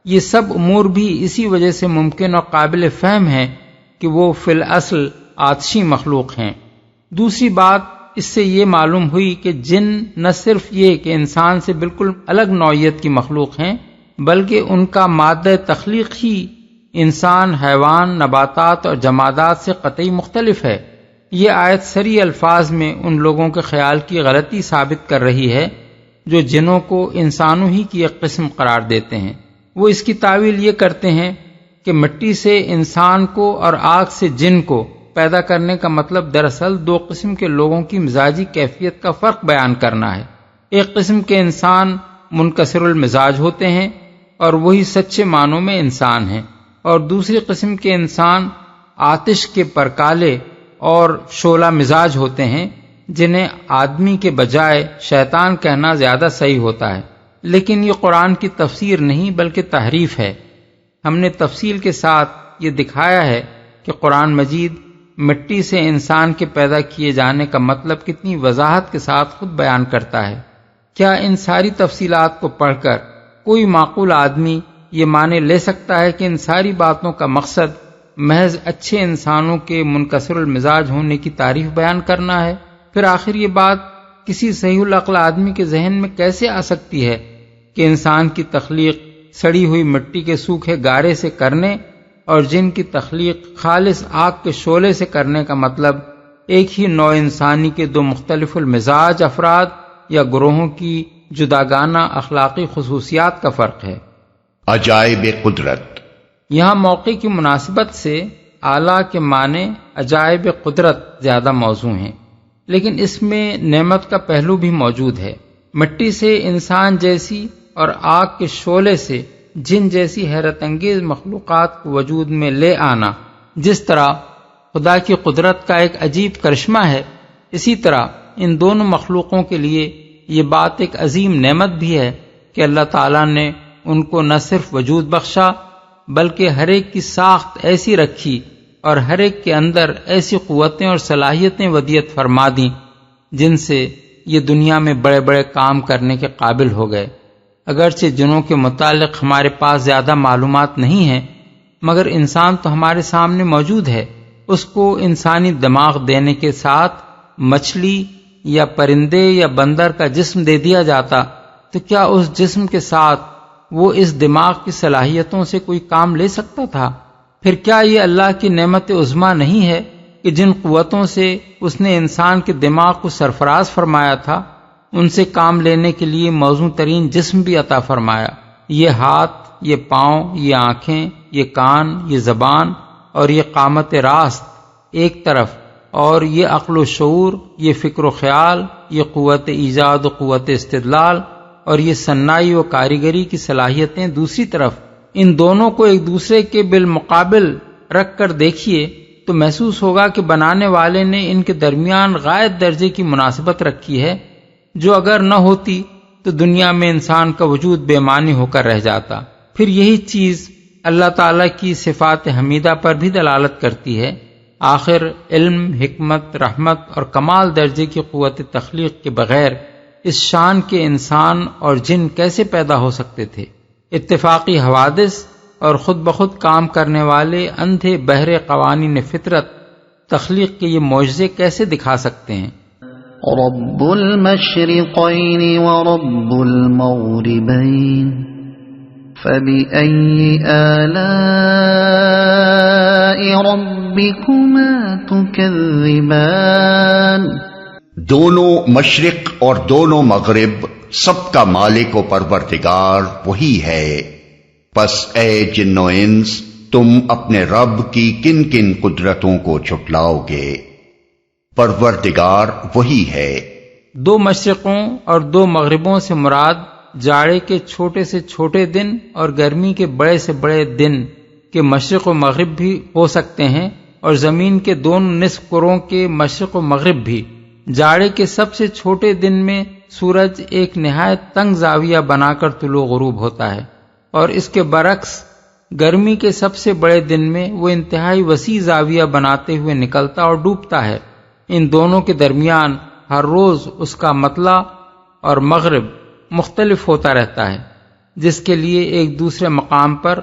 یہ سب امور بھی اسی وجہ سے ممکن اور قابل فہم ہیں کہ وہ فی الاصل آتشی مخلوق ہیں۔ دوسری بات اس سے یہ معلوم ہوئی کہ جن نہ صرف یہ کہ انسان سے بالکل الگ نوعیت کی مخلوق ہیں بلکہ ان کا مادہ تخلیق ہی انسان، حیوان، نباتات اور جمادات سے قطعی مختلف ہے۔ یہ آیت صریح الفاظ میں ان لوگوں کے خیال کی غلطی ثابت کر رہی ہے جو جنوں کو انسانوں ہی کی ایک قسم قرار دیتے ہیں۔ وہ اس کی تعویل یہ کرتے ہیں کہ مٹی سے انسان کو اور آگ سے جن کو پیدا کرنے کا مطلب دراصل دو قسم کے لوگوں کی مزاجی کیفیت کا فرق بیان کرنا ہے۔ ایک قسم کے انسان منکسر المزاج ہوتے ہیں اور وہی سچے معنوں میں انسان ہیں، اور دوسری قسم کے انسان آتش کے پرکالے اور شعلہ مزاج ہوتے ہیں، جنہیں آدمی کے بجائے شیطان کہنا زیادہ صحیح ہوتا ہے۔ لیکن یہ قرآن کی تفسیر نہیں بلکہ تحریف ہے۔ ہم نے تفصیل کے ساتھ یہ دکھایا ہے کہ قرآن مجید مٹی سے انسان کے پیدا کیے جانے کا مطلب کتنی وضاحت کے ساتھ خود بیان کرتا ہے۔ کیا ان ساری تفصیلات کو پڑھ کر کوئی معقول آدمی یہ مانے لے سکتا ہے کہ ان ساری باتوں کا مقصد محض اچھے انسانوں کے منکسر المزاج ہونے کی تعریف بیان کرنا ہے؟ پھر آخر یہ بات کسی صحیح العقل آدمی کے ذہن میں کیسے آ سکتی ہے کہ انسان کی تخلیق سڑی ہوئی مٹی کے سوکھے گارے سے کرنے اور جن کی تخلیق خالص آگ کے شعلے سے کرنے کا مطلب ایک ہی نوع انسانی کے دو مختلف المزاج افراد یا گروہوں کی جداگانہ اخلاقی خصوصیات کا فرق ہے؟ عجائب قدرت۔ یہاں موقع کی مناسبت سے اعلیٰ کے معنی عجائب قدرت زیادہ موزوں ہیں، لیکن اس میں نعمت کا پہلو بھی موجود ہے۔ مٹی سے انسان جیسی اور آگ کے شعلے سے جن جیسی حیرت انگیز مخلوقات کو وجود میں لے آنا جس طرح خدا کی قدرت کا ایک عجیب کرشمہ ہے، اسی طرح ان دونوں مخلوقوں کے لیے یہ بات ایک عظیم نعمت بھی ہے کہ اللہ تعالیٰ نے ان کو نہ صرف وجود بخشا بلکہ ہر ایک کی ساخت ایسی رکھی اور ہر ایک کے اندر ایسی قوتیں اور صلاحیتیں ودیعت فرما دیں جن سے یہ دنیا میں بڑے بڑے کام کرنے کے قابل ہو گئے۔ اگرچہ جنوں کے متعلق ہمارے پاس زیادہ معلومات نہیں ہیں، مگر انسان تو ہمارے سامنے موجود ہے۔ اس کو انسانی دماغ دینے کے ساتھ مچھلی یا پرندے یا بندر کا جسم دے دیا جاتا تو کیا اس جسم کے ساتھ وہ اس دماغ کی صلاحیتوں سے کوئی کام لے سکتا تھا؟ پھر کیا یہ اللہ کی نعمت عظمیٰ نہیں ہے کہ جن قوتوں سے اس نے انسان کے دماغ کو سرفراز فرمایا تھا ان سے کام لینے کے لیے موزوں ترین جسم بھی عطا فرمایا؟ یہ ہاتھ، یہ پاؤں، یہ آنکھیں، یہ کان، یہ زبان اور یہ قامت راست ایک طرف، اور یہ عقل و شعور، یہ فکر و خیال، یہ قوت ایجاد و قوت استدلال اور یہ صنائی و کاریگری کی صلاحیتیں دوسری طرف، ان دونوں کو ایک دوسرے کے بالمقابل رکھ کر دیکھیے تو محسوس ہوگا کہ بنانے والے نے ان کے درمیان غائب درجے کی مناسبت رکھی ہے، جو اگر نہ ہوتی تو دنیا میں انسان کا وجود بے معنی ہو کر رہ جاتا۔ پھر یہی چیز اللہ تعالیٰ کی صفات حمیدہ پر بھی دلالت کرتی ہے۔ آخر علم، حکمت، رحمت اور کمال درجے کی قوت تخلیق کے بغیر اس شان کے انسان اور جن کیسے پیدا ہو سکتے تھے؟ اتفاقی حوادث اور خود بخود کام کرنے والے اندھے بہرے قوانین فطرت تخلیق کے یہ معجزے کیسے دکھا سکتے ہیں؟ رب المشرقین ورب المغربین فبأي آلاء ربكما تكذبان۔ دونوں مشرق اور دونوں مغرب سب کا مالک و پروردگار وہی ہے، پس اے جن و انس تم اپنے رب کی کن کن قدرتوں کو جھٹلاؤ گے؟ پروردگار وہی ہے۔ دو مشرقوں اور دو مغربوں سے مراد جاڑے کے چھوٹے سے چھوٹے دن اور گرمی کے بڑے سے بڑے دن کے مشرق و مغرب بھی ہو سکتے ہیں، اور زمین کے دونوں نصف کروں کے مشرق و مغرب بھی۔ جاڑے کے سب سے چھوٹے دن میں سورج ایک نہایت تنگ زاویہ بنا کر طلوع غروب ہوتا ہے، اور اس کے برعکس گرمی کے سب سے بڑے دن میں وہ انتہائی وسیع زاویہ بناتے ہوئے نکلتا اور ڈوبتا ہے۔ ان دونوں کے درمیان ہر روز اس کا مطلع اور مغرب مختلف ہوتا رہتا ہے، جس کے لیے ایک دوسرے مقام پر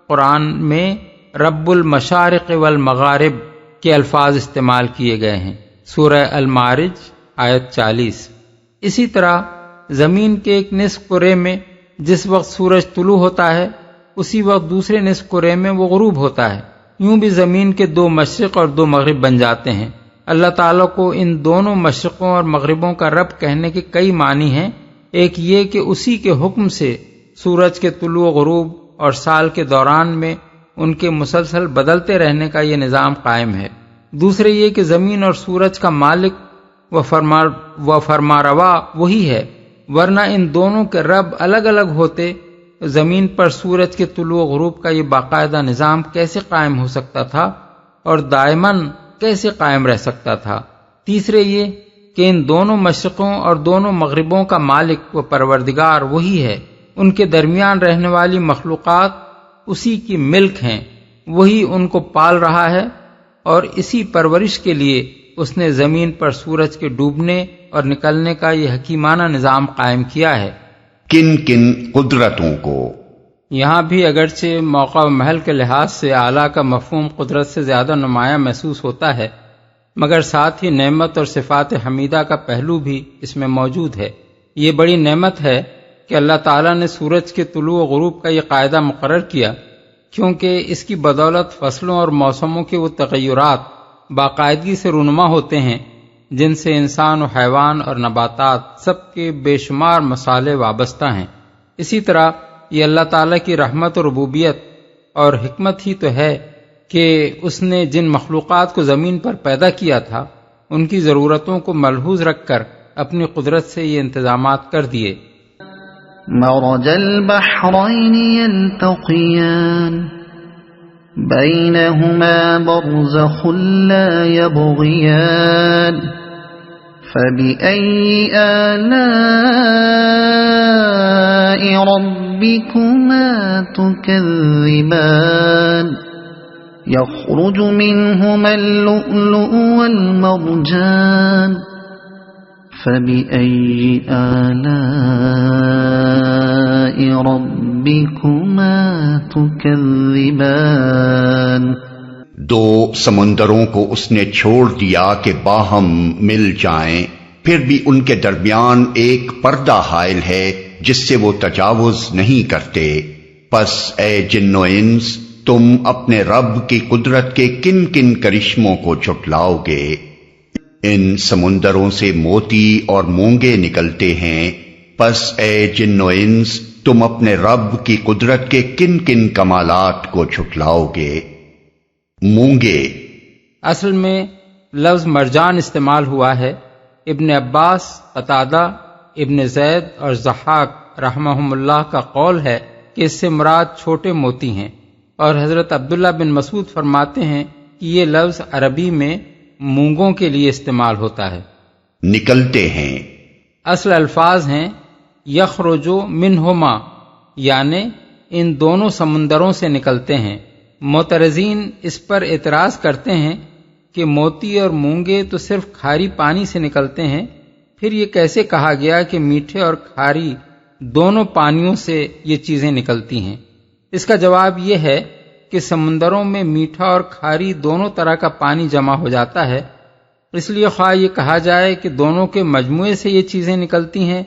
قرآن میں رب المشارق والمغارب کے الفاظ استعمال کیے گئے ہیں۔ سورہ المعارج آیت 40۔ اسی طرح زمین کے ایک نصف کرے میں جس وقت سورج طلوع ہوتا ہے اسی وقت دوسرے نصف کرے میں وہ غروب ہوتا ہے۔ یوں بھی زمین کے دو مشرق اور دو مغرب بن جاتے ہیں۔ اللہ تعالیٰ کو ان دونوں مشرقوں اور مغربوں کا رب کہنے کے کئی معنی ہیں۔ ایک یہ کہ اسی کے حکم سے سورج کے طلوع و غروب اور سال کے دوران میں ان کے مسلسل بدلتے رہنے کا یہ نظام قائم ہے۔ دوسرے یہ کہ زمین اور سورج کا مالک و فرماروا وہی ہے، ورنہ ان دونوں کے رب الگ الگ ہوتے زمین پر سورج کے طلوع و غروب کا یہ باقاعدہ نظام کیسے قائم ہو سکتا تھا اور دائماً کیسے قائم رہ سکتا تھا؟ تیسرے یہ کہ ان دونوں مشرقوں اور دونوں مغربوں کا مالک و پروردگار وہی ہے، ان کے درمیان رہنے والی مخلوقات اسی کی ملک ہیں، وہی ان کو پال رہا ہے، اور اسی پرورش کے لیے اس نے زمین پر سورج کے ڈوبنے اور نکلنے کا یہ حکیمانہ نظام قائم کیا ہے۔ کن کن قدرتوں کو؟ یہاں بھی اگرچہ موقع و محل کے لحاظ سے اعلیٰ کا مفہوم قدرت سے زیادہ نمایاں محسوس ہوتا ہے، مگر ساتھ ہی نعمت اور صفات حمیدہ کا پہلو بھی اس میں موجود ہے۔ یہ بڑی نعمت ہے کہ اللہ تعالیٰ نے سورج کے طلوع و غروب کا یہ قاعدہ مقرر کیا، کیونکہ اس کی بدولت فصلوں اور موسموں کے وہ تغیرات باقاعدگی سے رونما ہوتے ہیں جن سے انسان و حیوان اور نباتات سب کے بے شمار مسالے وابستہ ہیں۔ اسی طرح یہ اللہ تعالیٰ کی رحمت و ربوبیت اور حکمت ہی تو ہے کہ اس نے جن مخلوقات کو زمین پر پیدا کیا تھا ان کی ضرورتوں کو ملحوظ رکھ کر اپنی قدرت سے یہ انتظامات کر دیے۔ مرج البحرين يلتقيان بينهما برزخ لا يبغيان فبأي آلاء ربكما تكذبان يخرج منهما اللؤلؤ والمرجان فبأي آلاء ربكما تكذبان۔ دو سمندروں کو اس نے چھوڑ دیا کہ باہم مل جائیں، پھر بھی ان کے درمیان ایک پردہ حائل ہے جس سے وہ تجاوز نہیں کرتے۔ پس اے جن و انس، تم اپنے رب کی قدرت کے کن کن کرشموں کو جھٹلاؤ گے؟ ان سمندروں سے موتی اور مونگے نکلتے ہیں، پس اے جن و انس تم اپنے رب کی قدرت کے کن کن کمالات کو جھٹلاؤ گے؟ مونگے اصل میں لفظ مرجان استعمال ہوا ہے۔ ابن عباس، قتادہ، ابن زید اور ضحاک رحمہم اللہ کا قول ہے کہ اس سے مراد چھوٹے موتی ہیں، اور حضرت عبداللہ بن مسعود فرماتے ہیں کہ یہ لفظ عربی میں مونگوں کے لیے استعمال ہوتا ہے۔ نکلتے ہیں اصل الفاظ ہیں یخرجو منہما، یعنی ان دونوں سمندروں سے نکلتے ہیں۔ معترضین اس پر اعتراض کرتے ہیں کہ موتی اور مونگے تو صرف کھاری پانی سے نکلتے ہیں، پھر یہ کیسے کہا گیا کہ میٹھے اور کھاری دونوں پانیوں سے یہ چیزیں نکلتی ہیں؟ اس کا جواب یہ ہے کہ سمندروں میں میٹھا اور کھاری دونوں طرح کا پانی جمع ہو جاتا ہے، اس لیے خواہ یہ کہا جائے کہ دونوں کے مجموعے سے یہ چیزیں نکلتی ہیں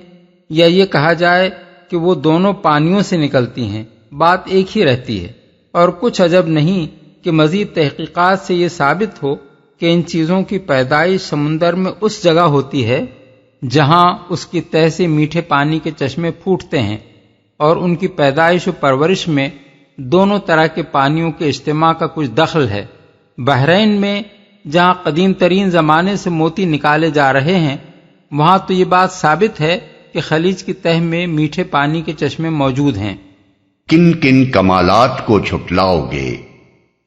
یا یہ کہا جائے کہ وہ دونوں پانیوں سے نکلتی ہیں، بات ایک ہی رہتی ہے۔ اور کچھ عجب نہیں کہ مزید تحقیقات سے یہ ثابت ہو کہ ان چیزوں کی پیدائش سمندر میں اس جگہ ہوتی ہے جہاں اس کی تہہ سے میٹھے پانی کے چشمے پھوٹتے ہیں، اور ان کی پیدائش و پرورش میں دونوں طرح کے پانیوں کے اجتماع کا کچھ دخل ہے۔ بحرین میں جہاں قدیم ترین زمانے سے موتی نکالے جا رہے ہیں، وہاں تو یہ بات ثابت ہے کہ خلیج کی تہہ میں میٹھے پانی کے چشمے موجود ہیں۔ کن کن کمالات کو جھٹلاؤ گے؟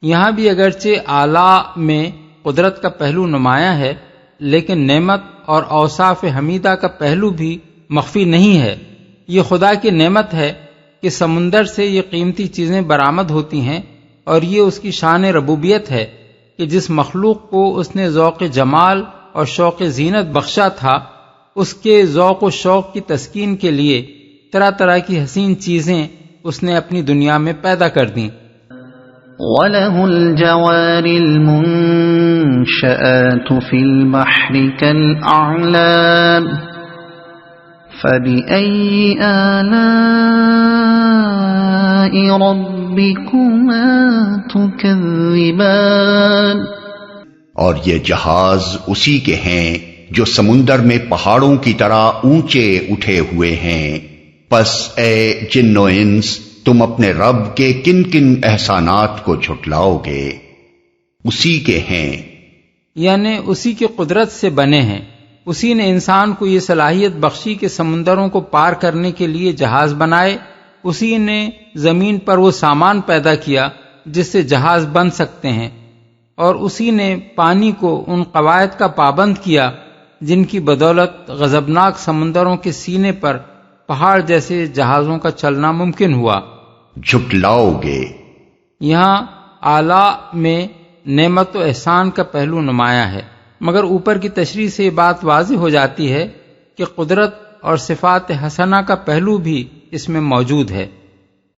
یہاں بھی اگرچہ اعلیٰ میں قدرت کا پہلو نمایاں ہے، لیکن نعمت اور اوصاف حمیدہ کا پہلو بھی مخفی نہیں ہے۔ یہ خدا کی نعمت ہے کہ سمندر سے یہ قیمتی چیزیں برآمد ہوتی ہیں، اور یہ اس کی شان ربوبیت ہے کہ جس مخلوق کو اس نے ذوق جمال اور شوق زینت بخشا تھا، اس کے ذوق و شوق کی تسکین کے لیے طرح طرح کی حسین چیزیں اس نے اپنی دنیا میں پیدا کر دیں۔ وَلَهُ الْجَوَارِ الْمُنشَآتُ فِي الْبَحْرِ كَالْأَعْلَامِ فَبِأَيِّ آلَاءِ رَبِّكُمَا تُكَذِّبَانِ۔ اور یہ جہاز اسی کے ہیں جو سمندر میں پہاڑوں کی طرح اونچے اٹھے ہوئے ہیں۔ پس اے جن و انس تم اپنے رب کے کن کن احسانات کو جھٹلاؤ گے؟ اسی کے ہیں، یعنی اسی کی قدرت سے بنے ہیں۔ اسی نے انسان کو یہ صلاحیت بخشی کہ سمندروں کو پار کرنے کے لیے جہاز بنائے۔ اسی نے زمین پر وہ سامان پیدا کیا جس سے جہاز بن سکتے ہیں، اور اسی نے پانی کو ان قواعد کا پابند کیا جن کی بدولت غضبناک سمندروں کے سینے پر پہاڑ جیسے جہازوں کا چلنا ممکن ہوا۔ جھٹلاؤ گے۔ یہاں اعلیٰ میں نعمت و احسان کا پہلو نمایاں ہے، مگر اوپر کی تشریح سے یہ بات واضح ہو جاتی ہے کہ قدرت اور صفات حسنہ کا پہلو بھی اس میں موجود ہے۔